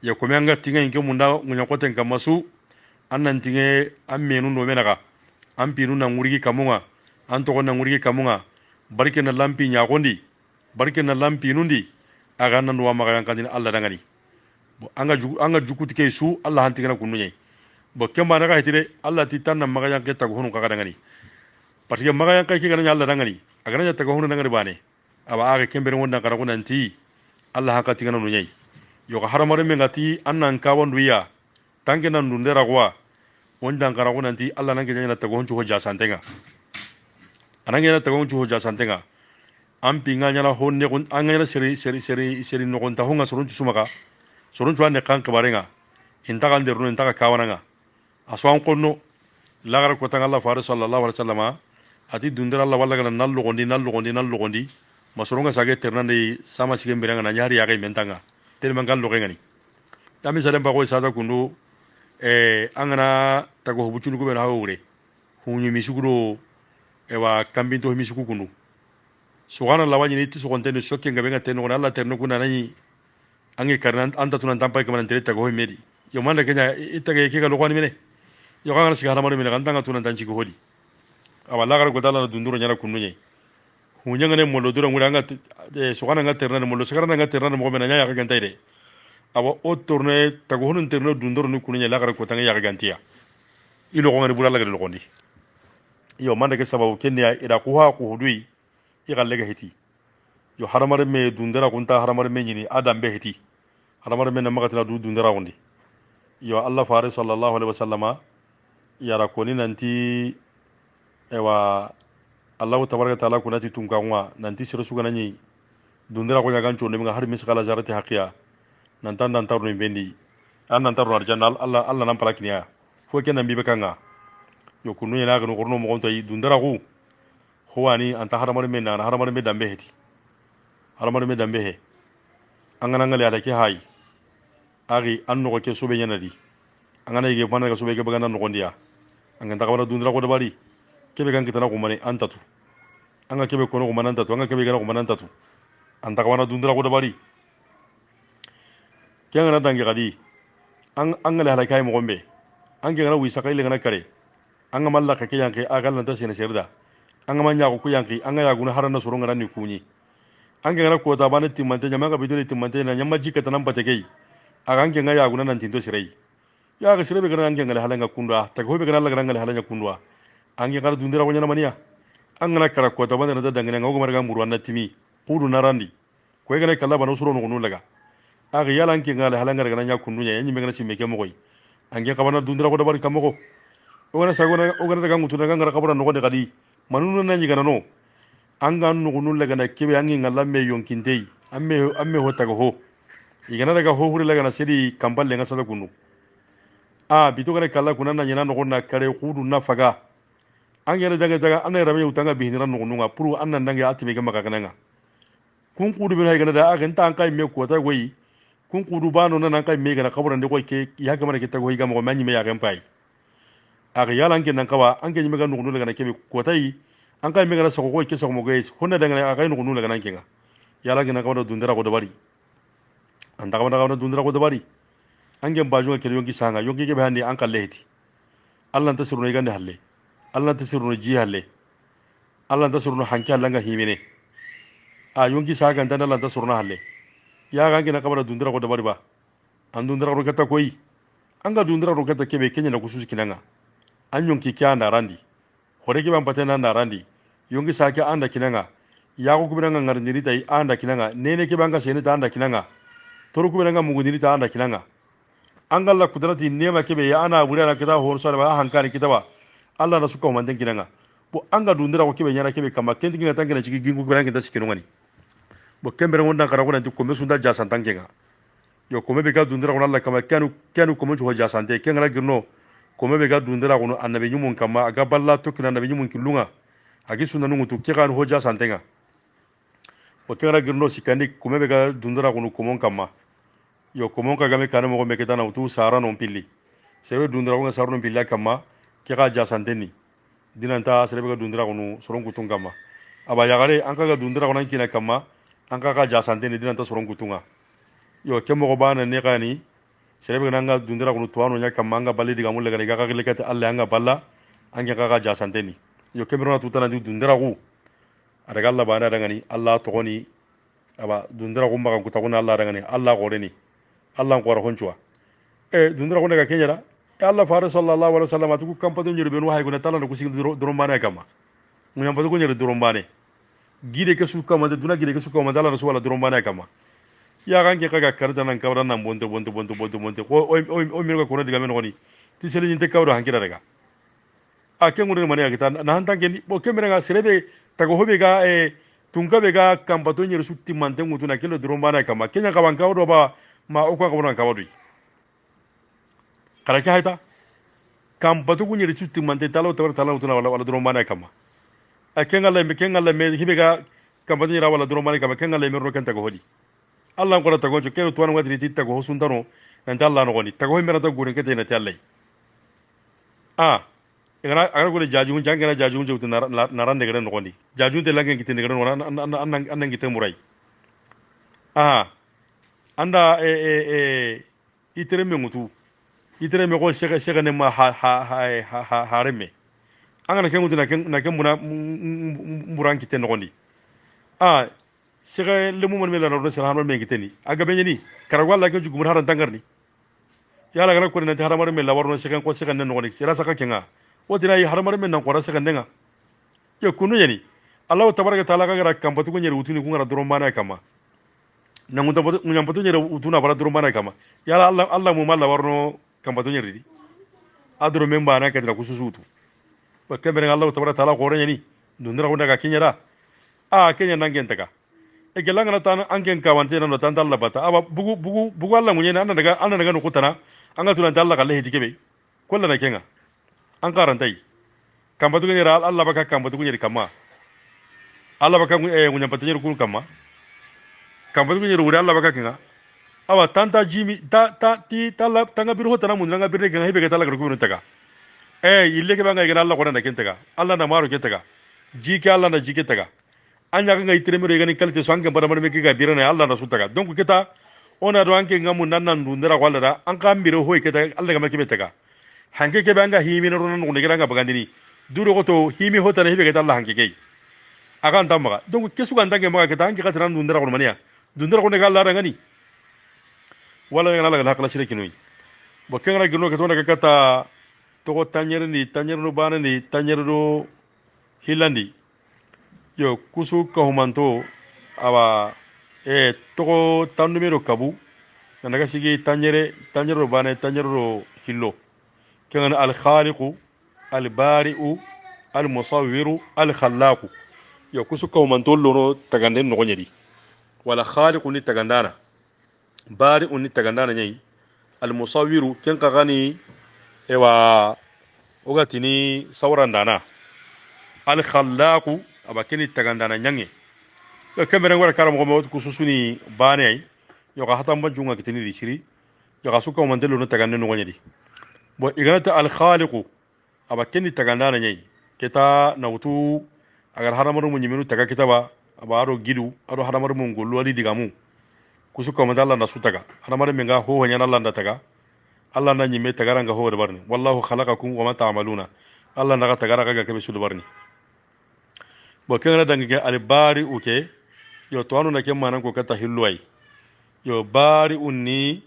ya kome anga tingene ke munda ngunya koten kamasu annan tinge ammenu no menaka ampinu na ngurigi kamunga anto na ngurigi kamunga barke na lampi nyakondi barke na lampi nundi aga nan wa magayanka din Allah dangani anga jukuti ke su Allah hantigana kununye bo kemba naga hitire Allah ti tanna magayanka tago hunu kaga dangani parce que magayanka ke gana Allah dangani aga na tago hunu dangani bane aba aga kembere wonda kara kunanti Allah haka tingana nunye yo ka haramare men ngati annan ka wondu ya tanke nan dundera kwa wonda kara kunanti Allah nan ke nyana tago hunchu hoja santenga anange na tago hunchu hoja santenga ampi nga nyala honne kun angana seri no kon tahunga surun sumaka surun tuan ne kan kabarenga intaka nderno intaka kawananga aswan konno lagar ko tanga Allah faru sallallahu alaihi wasallam ati dundira Allah walla kana nallo gondi masurunga sage ternande sama sige mbiranga na nyari yake mentanga tel mangal lo ngani tami sadam ba ko sada kundu angana tago hubuchunu ko ben hawure hunyu misuguro ewa kambinto misuku kundu subhanallah wajini itu so kontenu sokke ngabe ngate no Allah terno kuna nani angi karnan anta tunan tampai kamanan tereta go medi yo manda kenya itage ke ga lokani mene yo kanga sigara mari mene kantanga tunan tanchi go hodi awala gar godala dunduro nyala kununye hunyanga ne molo dura nguranga sugana ngaterna molo sigara ngaterna mo mena nya ya gantaire awa o tourne tago honun terno dunduro ni kununye la gar ko tanga ya gantia ilo ko ngari bulala ga lokondi yo manda ke sababu kenya ida ko ha ko hodui igalega heti yo haramare me dundera kunta haramare me nyini adam be heti haramare me namagatina dundera gondi yo Allah faare sallallahu alaihi wasallama yara koni nanti ewa Allah tabaraka taala kunati tunkanwa nanti sira sugana nyi dundera ko nyagan chonde mi har miskala zarati haqiya nantan nantar no bendi an nantar no arjanna Allah nan palakiniya fo kenan bibe kanga yo kunu yana ga no korno mo gonta dundera ko huwani anta haramar me na haramar me dambe heti haramar me dambe he angana ngale ala ke hay ari anno ko ke sube nyanadi angana yige bana ga sube ke bagana no gondiya anganta kawara dundira ko dabari kebe kan kitana ko mane antatu anga kebe ko no ko mananta to anga kebe gana ko mananta to anta kawara dundira ko dabari kyanga dangi gadi angale ala kay mo gombe ange ngana wi sakai le ngana kare anga malla ka ke yanke agal nan ta sene serda anga manya ko yanki anga ya guna harana soronga nan ni kunyi anga ngara ko ta bana timante nyama ga bidole timante na nyama jika tanan pateke aga anga nga ya guna nan tindo sirai ya ga sirebe ga anga ngala halanga kundwa ta ko be ga Allah ga ngala halanga kundwa anga ngara dundira ko nyana maniya anga na kara ko ta bana da dangane ngo marga murwan na timi pudu narandi ko ga ne kala bana suro no laga aga yala anga ngala halanga ga nya kundunya yanyi me ga simme ke mo koy anga ka bana dundira ko da bari kamoko o ga sagona o ga daga mutu daga ngara ka bana no de kadi manunu na nyi no anga nugunu laga na kebe angi ngalla me yonkintei amme hota go ho igana daga ho huri laga na sedi kamballe nga sala kunu bito gane kala kuna na nyina no na kare kudu na faga angere daga anna rame utanga bihinira no nunga puru anna ndanga atime ga makakananga kun kudu bin haigana da agan ta an kai me ko ta goyi kun kudu bano na nan kai me ga na kaburan de ko ke ya ga mara ke ta goyi ga mo manyi me ya ga mpai aga yala ange nan kawa ange nyime ga nugunu laga na kebe ko tai an kai me ga sa ko ke sa mo gais honna daga na aga nugunu laga nan kenga yala ange nan kawa dundira ko dabari anda kawa dundira ko dabari ange baju ke yonki sanga yonki ke bahandi an kalle heti Allah ta sirno igande halle Allah ta sirno ji halle Allah ta sirno hanki Allah ga himene yonki saga dan Allah ta sirno halle ya ga ange nan kawa dundira ko dabari ba an dundira ko kata koyi an ga dundira ko kata kebe kenya na kususi kinanga an yonki kya na randi hore ke ban patena na randi yonki sake anda kinanga ya ko kubiranga ngar ndiri tai anda kinanga nene ke banga sene ta anda kinanga toru kubiranga mugundiri ta anda kinanga angalla kudrati nema ke be ya ana burana kita hor so ba hankani kitaba Allah na suka mandan kinanga bo anga dundira ko ke be nyara ke be kama kendi kinga tangina cigi gingu kubiranga ta sikino ngani bo kembere wonda kara ko nanti ko me sunda jasan tangenga yo ko me be ga dundira ko Allah kama kanu ko mo jo jasante kenga girno kome be ga dundira kono annabi nyumun kama aga balla to kina annabi nyumun kilunga agi sunna nungu to kiran hoja santenga o kengara girno sikandi kumebe ga dundara kunu komon kamma yo komon ka game kana mo me ketana utu sara non pilli sebe dundara ko sara non pilla kamma ke ga jasanteni dinanta sebe ga dundara kunu soron kutun kamma aba yagare an ka ga dundara konan kina kamma an ka ga jasanteni dinanta soron kutunga yo kemo ko bana ne gani sebe ga nga dundara kunu tuano nya kamma nga balli diga mulle ga ga lekata alla nga balla an ka ga jasanteni yo kemero na tutana dundara ku adaga Allah bana dangani Allah togoni aba dundara ko magan kutakuna Allah dangani Allah goreni Allah ko honchwa dundara ko daga kenyara Allah fara sallallahu alaihi wasallam atuku kampatu nyir benu hay gona tala ko sigil dorombane kama munyam patu ko nyir dorombane gide ke su kama duna gide ke su kama dala rasul dorombane kama ya kan ke kaga karda nan kawran nan bonto ko o mi ko diga men goni ti sele nyinte kawdo hankira daga a ke ngure mane agita na hantan ke bo ke menga serebe tago hobe ga tunka be ga kampato nyir su timante ngutu na kilo dorombane kama kenya kawan kawdo ba ma o ko kabon kawdo kara ke hayta kampatu ku nyir su timante talo tala utuna wala dorombane kama a ke ngalla me hibe ga kampato nyira wala dorombane kama ke ngalla me ro kan tago hodi Allah ko ta gonjo kero tuwan wadi ti tago hosuntano nan Allah no goni tago mera ta gurin kete na tallai igana agar gole jajun jangana jajun jewtu naran de garen no goni jajun te langen kite de garen wona annan kite murai anda itere me ngutu itere me ko sega ne ma hareme angana ke ngutu na ke muna muran kite no goni sega lemu mon mela no sala hamal me kiteni aga benyani karagwalla ke jugumur haran tangarni yala gara ko ne ta haramar me la warno sega ko sega ne no goni sira saka kenga wotina yi haramar men nan kwara sega nenga ya kunu yani Allah tabaraka taala ga gara kambatu ko nyere utuni ko ngara doron bana kama nan munyam patu nyere utuna bara doron bana kama yala Allah mu malla warno kambatu nyere di adro men bana ka dira kususutu ba kembere Allah tabaraka taala ko renyani dundira ko daga kinyara kenya nan gentaka gelanga na tan angen kawante na tan dalla bata aba bugu Allah munye na daga no kutana anga tulan dalla kalle hedi kebe kolla na kenga an karantai kambatu ngera Allah baka kambatu ngeri kama Allah baka munya patanya kun kama kambatu ngeri uri Allah baka kenga aba tanta jimi ti talla tanga biru hotana mun nga birre kenga hebe ga talla ko taka ille ke banga ngera Allah ko na kentaka Allah na maru kentaka jike Allah na jike taka anya ga itere mere gani kalite so anke bara me ga birana Allah na sutaka donc kita ona do anke ngamu nannan dundira ko Allah an ka mbiro hoy keta Allah ga make betaka hanke ke banga himi no non ne ga bagandini duro ko to himi hota ne hibe ga Allah hanke ke akan tamma donc kesu kan tanke maga keta hanke ka tran dundira ko mania dundira ko ne ga Allah ngani wala ngala ga hakla shirki noy bo kengra gino ke to ne kata to ko tanyer no bana ni tanyer do hilandi yo kusu kahumanto awa toko tandumero kabu naga sigi tanyero bane tanyero hillo kan al khaliqu al bari'u al musawwiru al khallaqu yo kusu kahumanto lono tagande no nyedi wala khaliqu ni tagandana bari'u ni tagandana nyai al musawwiru ken ka gani ewa ogatini sawrandana al khallaqu aba keni tagandana nyange yo kamera ngora karam ko mawt kususuni bane ay yo ga hatam banjunga kitini di shiri yo ga suka man delo no tagandana no nyadi bo iganata al khaliq aba keni tagandana nyai keta nawtu agar haramaru mun yiminu taga kitaba aba aro gidu aro haramaru mun gollu ali digamu kusuka man dalla na sutaga haramaru men ga ho hanya Allah nda taga Allah na nyime tagaranga ho barni wallahu khalaqakum wa ma ta'maluna Allah na ga tagara ga kebe sulu barni bo kenga dangi al bari uke yo to anu na ke manan ko kata hilwai yo bari unni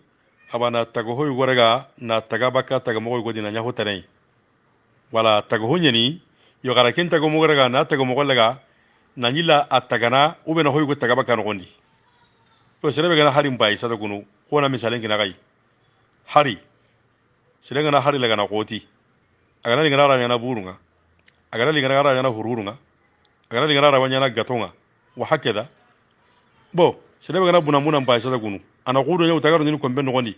abana tago hoy goraga na taga baka taga mo godina nya hotanai wala tago hunyani yo gara ken tago mo goraga na tago mo gollaga na nyila atagana ube na hoy go taga baka no gondi to serebe gana harim bai sada kunu ko na misalen kina gai hari silenga na hari laga na koti agana ni ngara na burunga agana ni ngara na hururunga agana ngara rawanya na gatonga wa hakeda bo sebe gana buna mpa sada kunu ana kudo nya utagaro ni ko mbendo gondi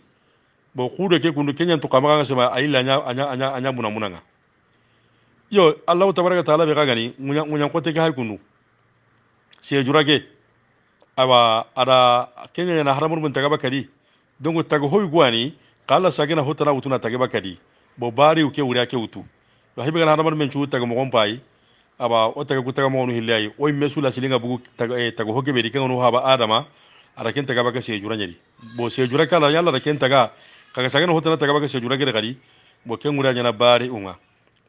bo kudo ke kunu kenya to kamanga sema aila anya buna nga yo Allah tabaraka taala be gani munya ko te ga kunu se jurage awa ada kenya na haramur mun taga bakadi dongo taga hoy gwani kala sagena hotana utuna taga bakadi bo bari uke wuri ake utu yo hibe kana haramur men chu taga mo gonpai aba o taga kutaga mo no hilai o mesula silinga bugu taga taga hoge be dikan no haba adama ada ken taga baka se jura nyadi bo se jura kala yalla da ken taga kaga sagena hotana taga baka se jura gere gadi bo ken wuri nyana bari unga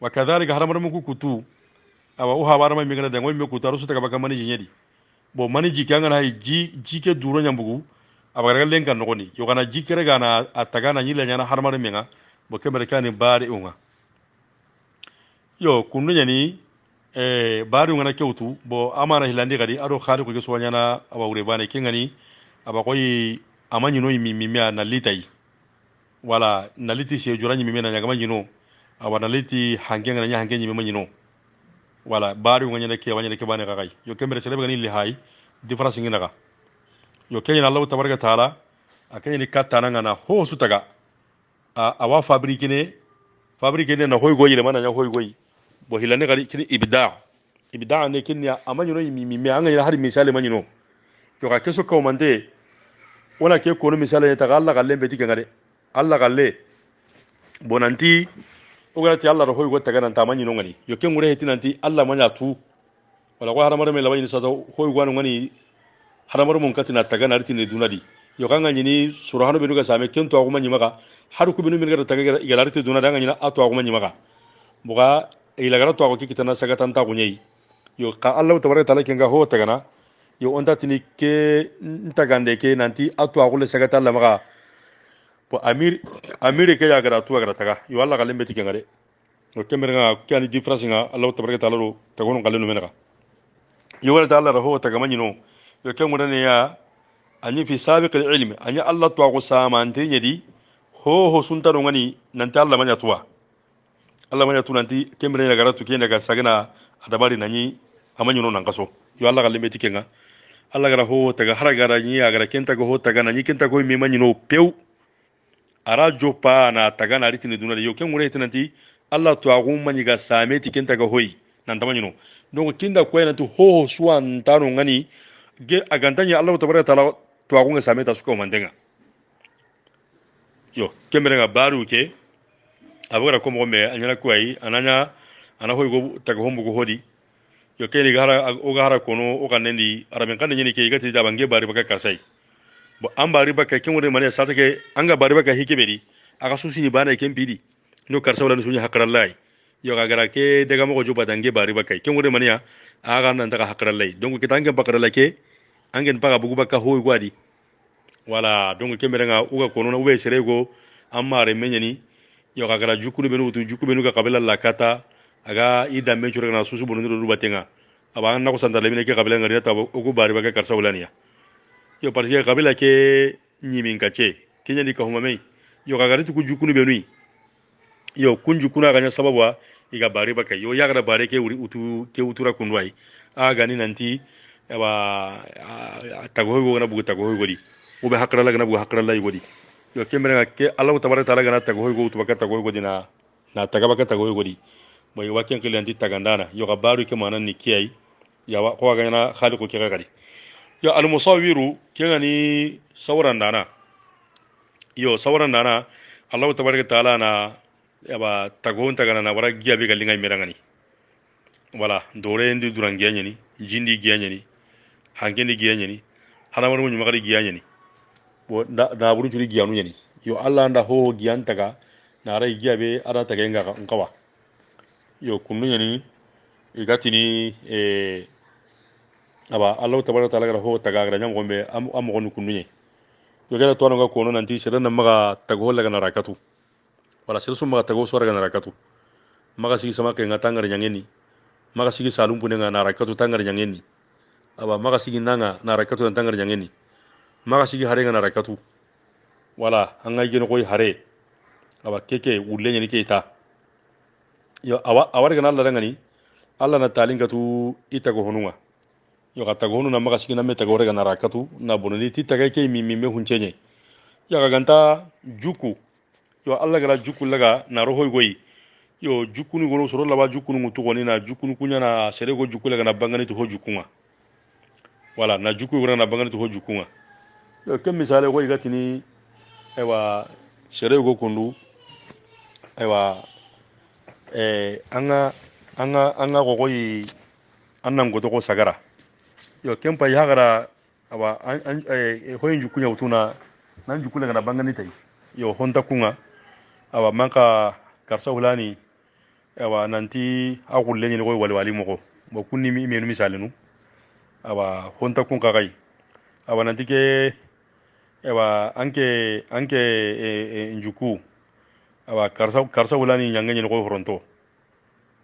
wa kadhalika haramur mun kutu awa o haba adama mi gana da ngoy me kutaru su taga baka mani nyadi bo mani jiki an gana jike duro nyambugu abagara lenka nogoni yo kana jikere gana ataga na nyila nyana harmar menga bo kemere kani bari unga yo kunu nyani bari unga na kewtu bo amana hilandi gadi ado khari ko geso nyana abawure bane kengani abakoyi amanyi no mimia na litai wala na liti se jurani mimia na nyagama nyino awana liti hangenga na nyahangenyi mimanya no wala bari nganya ke wanya ke bane gagai yo kemere sele gani li hay difference ngina ga yo kenya Allah tabaraka taala akanya ni katana ngana ho sutaga awa fabrique ne na hoy goyi mana nya hoy goyi bo hilane gari kini ibda ne kinya amanyo no mi anga har misale manyo yo ka keso ko mande wala ke ko no misale ta Allah galle beti ngare Allah galle bonanti ugarati Allah ro hoy go taga nan tamanyi no ngani yo ken ngure hetinanti Allah manya tu wala ko haramar me labayni sa hoy go ngani haramar mun katina taga na ritini dunadi yo kanga nyini surahano benu ga same ken to aguma nyimaka haru ku benu min ga taga ga lariti dunada nga nyina ato aguma nyimaka buga ila gara to agoki kitana saga tanta kunyai yo ka Allah tabaraka taala ken ga ho taga na yo onta tini ke ntagande ke nanti ato agule saga talla maka po amir ke ya gara tu gara taga yo Allah galembe tikengare yo kemere nga kyani difference nga Allah tabaraka taala ro tagono galeno menaka yo wala taala ro ho taga manyino yo kemure ne ya anyi fi sabiq ilmi anyi Allah to ko samante nyedi ho sunta no ngani nanti Allah manya tuwa Allah manya tu nanti kemre na garatu kene ga sagana adabari nanyi amanyo no nan kaso yo Allah galle meti kenga Allah gara ho taga haragara nyi agara kenta go ho taga nanyi kenta go mi manyi no pew ara jopa na taga na ritini dunare yo kemure hitinanti Allah to agu manyi ga sameti kenta go hoyi nan tamanyo no donc kinda ko na tu ho suwan tano ngani ge agantanya Allah tabaraka taala to agunga sameta suko mandenga yo kemere nga baru ke abura ko mo me anyana kwai ananya ana hoy go taga hombu go hodi yo keni gara o gara kono o kanendi araben kan nyini ke igati da bange bari baka kasai bo an bari baka kin wure mane sata ke anga bari baka hikebedi aka susi ni bana ken pidi no karsa wala sunya hakrallai yo ga gara ke daga mo go juba dange bari baka kin wure mane ya aga nan daga hakrallai donc kitange bakralla ke angen paga bugu baka hoy gwadi wala donc kembere nga uga kono na ube serego amma re menyani yo ga gara jukulu benu ga kabila la kata aga ida me chura na susu bonu ru batenga aba na ko sanda le ke kabila ngari ta ugu bari baka karsa ulania yo parce que kabila ke nyimin kache kenya ni ka huma mei yo ga gara tu jukulu benu yo kun jukuna ga nya sababu iga bari baka yo ya gara bari ke uri utura kunwai aga ni nanti aba tagoy go na bugu tagoy godi ube hakra la gana bugu hakra la godi yo kemere ke Allah tabaraka taala gana tagoy go tubaka tagoy godi na tagabaka tagoy godi boy waken ke lanti tagandana yo gabaru ke manan ni kiyai ya wa ko ga na khaliqu ke gadi yo al musawiru ke gani sawran dana yo sawran dana Allah tabaraka taala na aba tagoon tagana na wara giya be galinga merangani wala dore ndi durangiya nyani jindi giya nyani hangeni giya nyani haramar mun magari giya nyani bo da buru juri giya nu nyani yo Allah nda ho giyan taga na rai giya be ara taga nga kawa yo kunu nyani igatini aba Allah tabaraka taala gara ho taga gara nyam gombe am gonu kunu nyani yo gara to nga kono nanti siran na maga tago laga na rakatu wala sirsu maga tago so raga na rakatu maga sigi sama ke ngatangar nyangeni maga sigi salum punenga na rakatu tangar nyangeni aba maga sigi nanga na rakatu tangar nyangeni maga sigi harenga na rakatu wala anga geno koy hare aba keke ulle nyani keita yo awar ga Allah rangani Allah na talinga tu itago honunga yo kata go honu na maga sigi na meta go rega na rakatu na bononi titaga ke mi me hunchenye ya ga ganta juku yo Allah gara juku laga na rohoy goyi yo jukunu gono soro laba jukunu mutu goni na jukunu kunya na sere go juku laga na bangani to ho jukunga wala na juku wura na bangani to ho jukunga yo kem misale ko igatini ewa shere go kundu ewa anga go goyi annan go to ko sagara yo kem pa yagara awa hoyin jukunya utuna nan jukule kana bangani tai yo honta kunga awa manka karsa hulani awa nanti akulle ni ko walwali moko bo kunni mi menu misalinu awa honta kun kagai awa nanti ke awa anke njuku awa karsa hulani nyanga ni ko horonto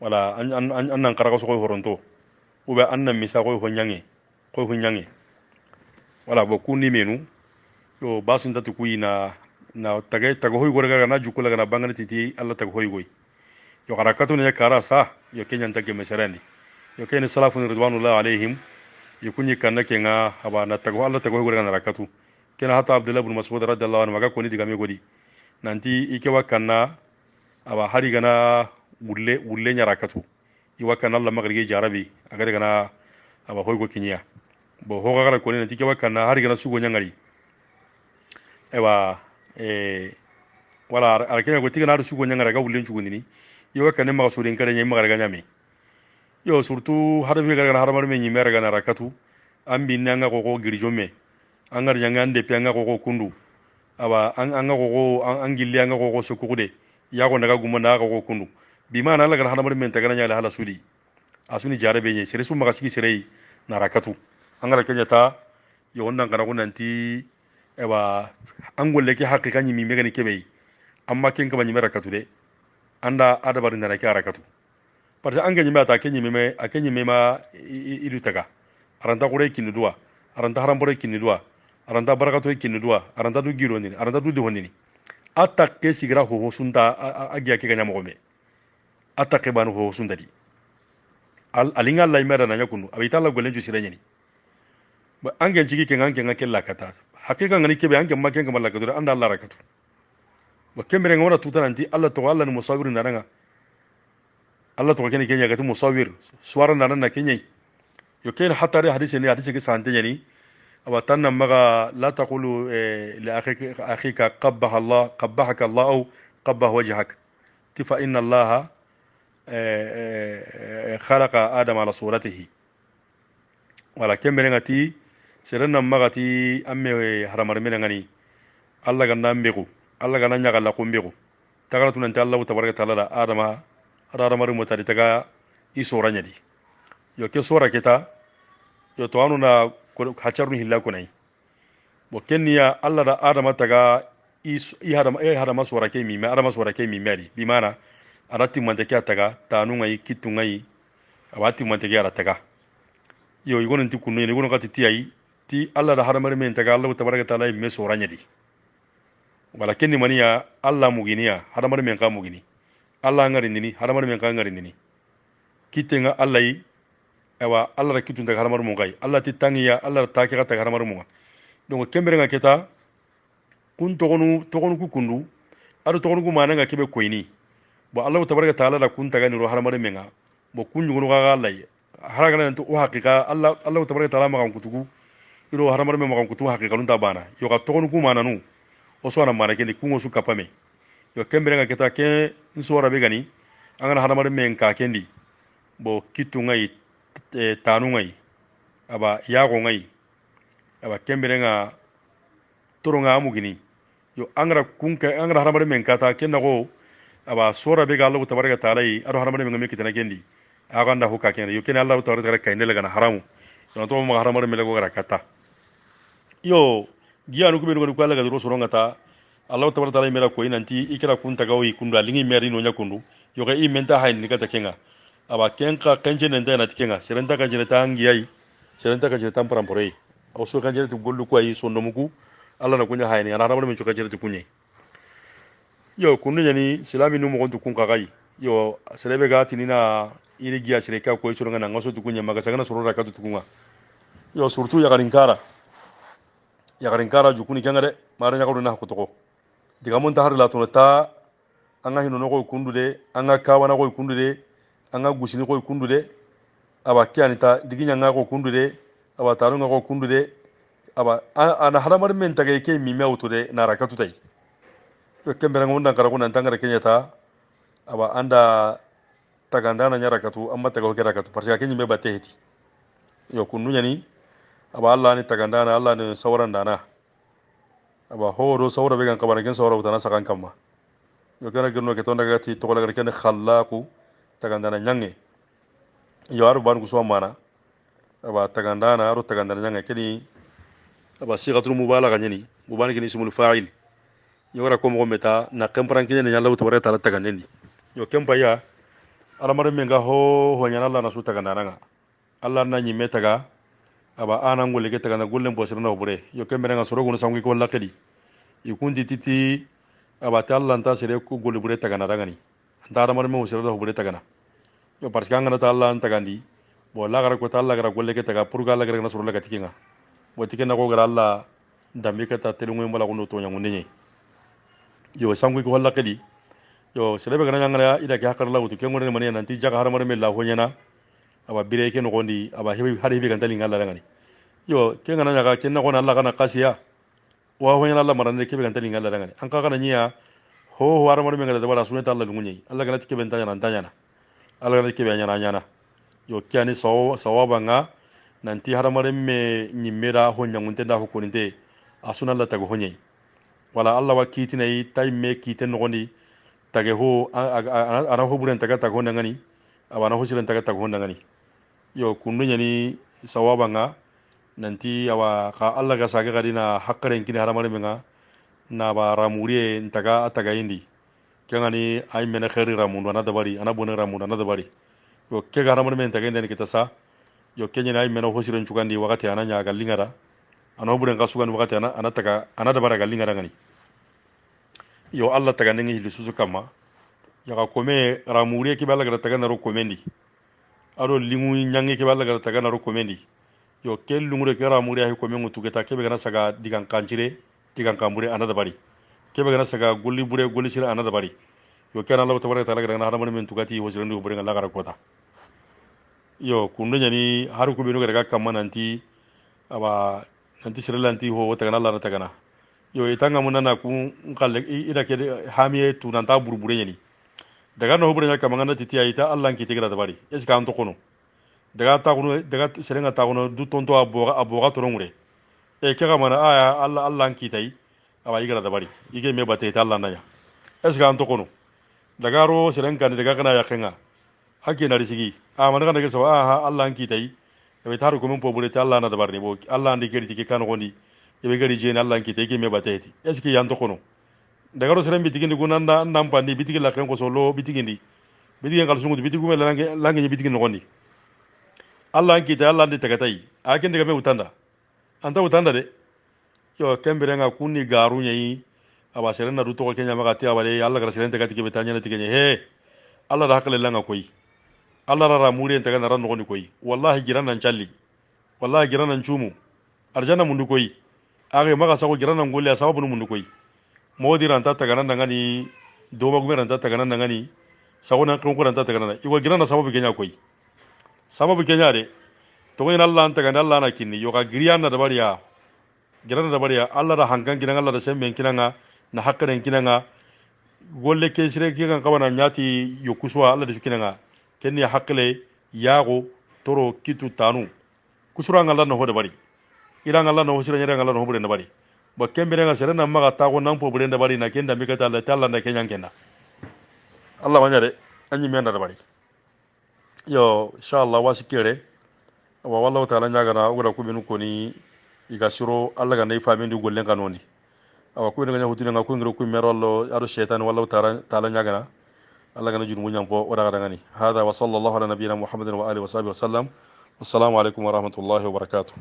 wala an nan karaka so ko horonto ube an nan misa ko honyange wala bo kunni menu yo basin tatu kuina na tago hoy gorga na jukula na bangani titi alla tago hoy goy yo harakatu ne kara sa yo kenyan tage mesarani yo ken salafu ridwanullah alaihim yo kunyi kanna kenga haba na tago alla tago hoy gorga na harakatu kena hata abdullah ibn mas'ud radhiyallahu anhu maga koni diga me godi nanti ike wakanna aba hari gana wulle nya harakatu i wakanna alla magrige jarabi aga daga na aba hoy go kinya bo hoga gara koni nanti ke wakanna hari gana sugo nyangari ewa wala arakenya ko tigana sugo nyangara ga wulen chugundini yo ka ne ma surin kare nyima gara ganyame yo surtout hada fi gara haramar me nyima gara na rakatu ambi nanga ko girjome angar nyanga ande pe anga ko kundu aba anga ko angilli anga ko sokude ya ko daga gumma na ko kundu bi mana Allah gara haramar me tagana nyala hala sudi asuni jarabe nye sere summa sigi sere na rakatu angara kenya ta yo wannan kana kunanti ewa angolle ke haqiqa nyimi megani kebe amma ken ka nyimi rakatu de anda adabar na rake rakatu parce anga nyimi ata ken nyimi ma idu taga aranta kure kinu duwa aranta haram bore kinu duwa aranta barakato kinu duwa aranta du giro ni aranta du de honini atta ke sigira ho sunta agiya ke ganya mo me atta ke banu ho sunta di alinga Allah imera na nyakunu abita Allah golen ju siranyani ba anga jigi ke nganke ngake lakata hakika ngani kebe anke make ngam lakatu anda Allah rakatu ba kembere ngora tutananti Allah to Allah ni musawir naranga Allah to kene kenya gatu musawir suwara narana kenya yo ken hatta re hadisi ke sante yani aba tanna maga la taqulu li akhika qabbahaka Allah au qabbah wajhak tifa inna Allah khalaqa adama ala suratihi wala kembere ngati serenna magati amme haramar mena ngani Allah ganna mbegu Allah ganna nyaga la kumbegu tagala tunanta Allah tabaraka taala adama haramar mutari taga isora nyadi yo ke sora kita yo to anu na hacarnu hilla kunai bo kenniya Allah da adama taga i hadama sora ke mi adama sora ke mi mari bi mana arati mante ke taga tanu ngai kitu ngai awati mante ke ara taga yo igonon ti kunu ne igonon kati ti ai ti Allah da haramar men taga Allah tabaraka taala me soranya di wala kenni maniya Allah muginiya haramar men ka mugini Allah ngari nini haramar men ka ngari nini kitenga Allah yi ewa Allah da kitun taga haramar mun kai Allah ti tangiya Allah ta kira taga haramar mun donc kembere nga keta kun togonu ku kundu adu togonu ku mananga kebe koyni bo Allah tabaraka taala da kun taga ni ro haramar men ga bo kun nyugunu ga Allah yi haragana to haqiqa Allah tabaraka taala ma kan kutugu iro haramar me makan kutu haqiqa nun tabana yo ka togonu ku mananu o so na mana ke ni kungo su kapame yo kembere nga keta ke nsora be gani angana haramar me ka kendi bo kitu ngai tanu ngai aba yago ngai aba kembere nga toro nga amugini yo angara haramar me kata kenna go aba sora be ga Allah tabaraka taala yi aro haramar me ngame kitana kendi aganda huka kendi yo ken Allah tabaraka kainela gana haramu yo to ma haramar me lego gara kata yo gianu ku be no kwala ga ro soronga ta Allah tabaraka taala mera ko inanti ikira kun taga wi kundu alingi meri no nyakundu yo ga i menta hain ni kata kenga aba kenka kanje nenda na tikenga serenta kanje ta angiyai serenta kanje ta parampore o so kanje tu gollu ko ay sonno muku Allah na kunya haini ana rabar men choka jere tu kunye yo kunu yani silami nu mo gontu kun kagai yo selebe ga tinina iri giya shireka ko iso ngana ngaso tu kunye maga sagana sorora ka tu kunga yo surtout ya garinkara jukuni kangare mara nyakado na kutoko diga mon ta har la tonata anga hino no ko kundu de anga kawana ko kundu de anga gusini ko kundu de aba kyani ta diginya nga ko kundu de aba tanu nga ko kundu de aba ana haramar men tagay ke mi mewtu de na rakatu tay yo kembere ngonda kara ko nan tangara kenya ta aba anda taganda na nyara katu amma tagaw ke rakatu parce que kenyi me batte heti yo kundu nyani aba Allah ni taganda na Allah ni sawran dana aba horo sawra be gan kabana ken sawra utana sakan kamma yo kana gno ke tonda gati to kala ken khallaqu taganda na nyange yo aru ban ku so mana aba taganda na aru taganda na nyange keni aba sigatul mubalagha nyani mubani keni ismul fa'il yo wara ko mo meta na kempran kenya nyalla wutu wara tala tagandeni yo kempa ya alamar men ga ho nyana Allah na su taganda nga Allah na nyi metaga aba ana ngole ke tagana gulle mbo sirna obure yo kembere nga soro gunu sangi ko lakedi ikundi titi aba ta Allah nta sire ko gulle bure tagana dangani anta alamar men sirna obure tagana yo parce que ngana ta Allah nta gandi bo la gara ko ta Allah gara gulle ke taga purga Allah gara na soro la katikinga bo tikena ko gara Allah dambe ka ta telungu mbala ko to nyangu nenye yo sangi ko lakedi yo serebe gana ngana ida ke hakar lawtu ke ngone mani nanti jaga haramar me la honyana aba bire ke no gondi aba hebi hari hebi gantali ngala ngani yo ke ngana nyaga ke na gona Allah kana kasiya wa honyana Allah marane ke be gantali ngala ngani an ka kana nya ho haramar me ngala da bara suneta Allah lungunyi Allah gana tike bentanya nan tanya Allah gana tike be nyana nyana yo kyani sawaba nga nanti haramar me nyimera honya ngunte da hukuninte asuna Allah tago honyi wala Allah wa kitina yi tay me kiten no gondi tage ho ana ho buren taga tago ngani abana ho siren taga tago ngani yo kunu nyani sawaba nga nanti awa ka Allah ga saga gadina hakkaren kini haramare menga na ba ramuriye ntaga ataga indi kengani ay mena khairi ramundu ana dabari ana bona ramundu ana dabari yo ke ga haramare men taga ndeni kitasa yo kenya ay mena ho siren cugandi wakati ana nya galingara ana ho buren kasugan wakati ana taga ana dabara galingara ngani yo Allah taga nengi hilisusu kama yaga kome ramuriye kibala ga taga naro komendi aro lingu nyange kibala ga taga naro komendi yo kel lungure kera muri ahi ko mengu tugeta kebe gana saga digan kanjire digan kambure anada bari kebe gana saga gulli bure gulli sira anada bari yo kana Allah tabaraka taala gana haramani men tugati ho sirandu bure ngala gara kota yo kundu nyani haru ko binu ga kamma nanti aba nanti sirlanti ho wata gana Allah na tagana yo itanga munana ku ngalle ida ke hamiye tunanta burbure nyani daga no bure nyaka mangana titi ayita Allah ki tigra da bari eska anto kono daga ta kuno daga serenga ta kuno du tonto aboga torongure e kega mana aya Allah anki tai aba igara da bari ige me bate ta Allah nanya esga anto kono daga ro serenga daga kana ya kenga hake na risigi a mana kana ke so Allah anki tai e taru ko men po bure ta Allah na da bari bo Allah andi geri tike kan gondi e be gari je na Allah anki tai ige me bate ti eski yanto kono daga ro seren bitigi ndi gunanda ndam pandi bitigi la ken ko solo bitigi ndi bitigi ngal sungu bitigi me lange ni bitigi no gondi Allah kita Allah ndi tagatai akin daga me utanda anta utanda de yo kembere nga kunni garu nyai aba serena du to kenya maga ti abale Allah gara serena tagati ke betanya na tikenye he Allah da hakale langa koi Allah ra ramuri enta kana ran no koi wallahi giran nan challi wallahi giran nan chumu arjana mundu koi age maga sago giran nan golle sababu mundu koi modi ran ta tagana ngani do ma gumeran ta tagana ngani sago nan kon ko ran ta tagana iwa giran na sababu kenya koi sababu kenya de to ngi Allah anta ganda Allah na kinni yo ga giriya na da bariya giran da bariya Allah da hankan kinan Allah da semben kinanga na hakkan kinanga golle ke sire ki kan kabana nyati yo kuswa Allah da su kinanga kenni hakkale yago toro kitu tanu kusura ngalla no hoda bari ira ngalla no hosira nyira ngalla no hobure na bari ba kembere nga sere na maga ta ko nan po bure na bari na kenda mi kata Allah ta Allah na kenyan kenda Allah wanyare anyi mi na da bari yo inshallah wasikere wa wallahu ta'ala nyaga na ugura ku binu koni iga siro Allah ga nay famin du gollen kanoni awa ku nga hutuna nga ku ngiro ku merollo ado shaytan wallahu ta'ala nyaga na Allah ga na juru munyam po oda ga ngani hada wa sallallahu ala nabiyyina muhammadin wa alihi wa sahbihi wa sallam assalamu alaikum wa rahmatullahi wa barakatuh